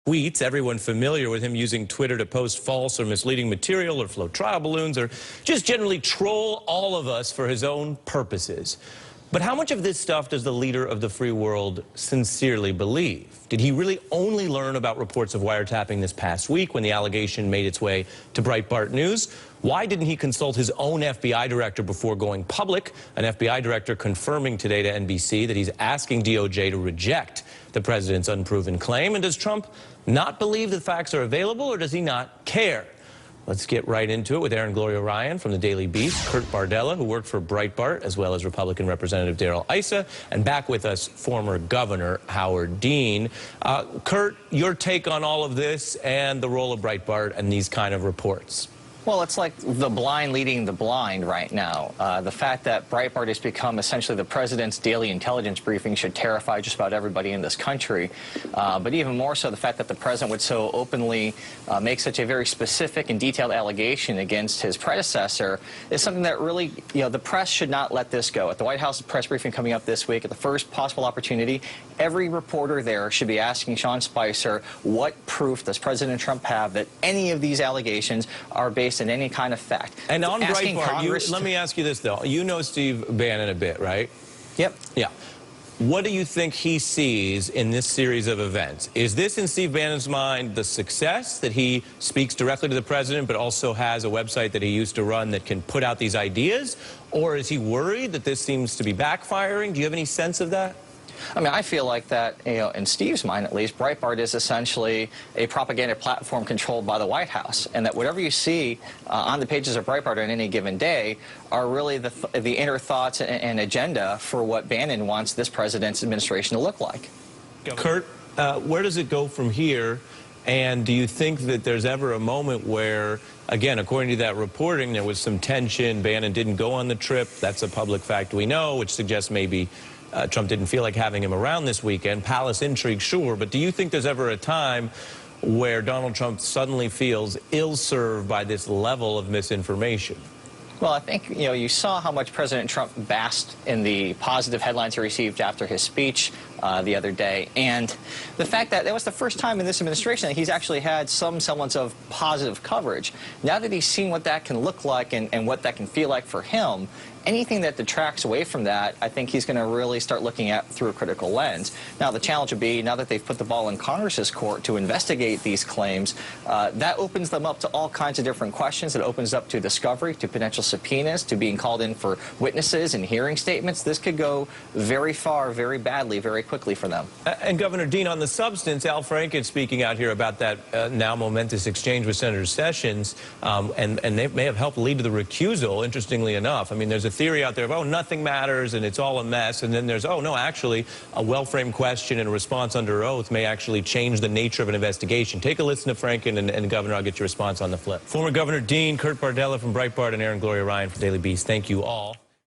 tweets. Everyone familiar with him using Twitter to post false or misleading material or float trial balloons or just generally troll all of us for his own purposes. But how much of this stuff does the leader of the free world sincerely believe? Did he really only learn about reports of wiretapping this past week when the allegation made its way to Breitbart News? Why didn't he consult his own FBI director before going public? An FBI director confirming today to NBC that he's asking DOJ to reject the president's unproven claim. And does Trump not believe the facts are available, or does he not care? Let's get right into it with Aaron Gloria Ryan from the Daily Beast, Kurt Bardella, who worked for Breitbart, as well as Republican Representative Darrell Issa, and back with us, former Governor Howard Dean. Kurt, your take on all of this and the role of Breitbart and these kind of reports? Well, it's like the blind leading the blind right now. The fact that Breitbart has become essentially the president's daily intelligence briefing should terrify just about everybody in this country. But even more so, the fact that the president would so openly make such a very specific and detailed allegation against his predecessor is something that really, the press should not let this go. At the White House press briefing coming up this week, at the first possible opportunity, every reporter there should be asking Sean Spicer, what proof does President Trump have that any of these allegations are based in any kind of fact? And on Breitbart, let me ask you this, though. You know Steve Bannon a bit, right? Yep. Yeah. What do you think he sees in this series of events? Is this, in Steve Bannon's mind, the success that he speaks directly to the president, but also has a website that he used to run that can put out these ideas? Or is he worried that this seems to be backfiring? Do you have any sense of that? I mean, I feel like that, in Steve's mind at least, Breitbart is essentially a propaganda platform controlled by the White House, and that whatever you see on the pages of Breitbart on any given day are really the inner thoughts and agenda for what Bannon wants this president's administration to look like. Kurt, where does it go from here? And do you think that there's ever a moment where, again, according to that reporting, there was some tension, Bannon didn't go on the trip, that's a public fact we know, which suggests maybe Trump didn't feel like having him around this weekend. Palace intrigue, sure, but do you think there's ever a time where Donald Trump suddenly feels ill-served by this level of misinformation? Well, I think, you saw how much President Trump basked in the positive headlines he received after his speech the other day. And the fact that was the first time in this administration that he's actually had some semblance of positive coverage. Now that he's seen what that can look like and what that can feel like for him, anything that detracts away from that, I think he's going to really start looking at through a critical lens. Now, the challenge would be, now that they've put the ball in Congress's court to investigate these claims, that opens them up to all kinds of different questions. It opens up to discovery, to potential subpoenas, to being called in for witnesses and hearing statements. This could go very far, very badly, very quickly for them. And Governor Dean, on the substance, Al Franken speaking out here about that now momentous exchange with Senator Sessions, and they may have helped lead to the recusal, interestingly enough. I mean, there's a theory out there of, oh, nothing matters and it's all a mess, and then there's, oh, no, actually, a well-framed question and a response under oath may actually change the nature of an investigation. Take a listen to Franken, and Governor, I'll get your response on the flip. Former Governor Dean, Kurt Bardella from Breitbart, and Aaron Gloria Ryan from Daily Beast, thank you all.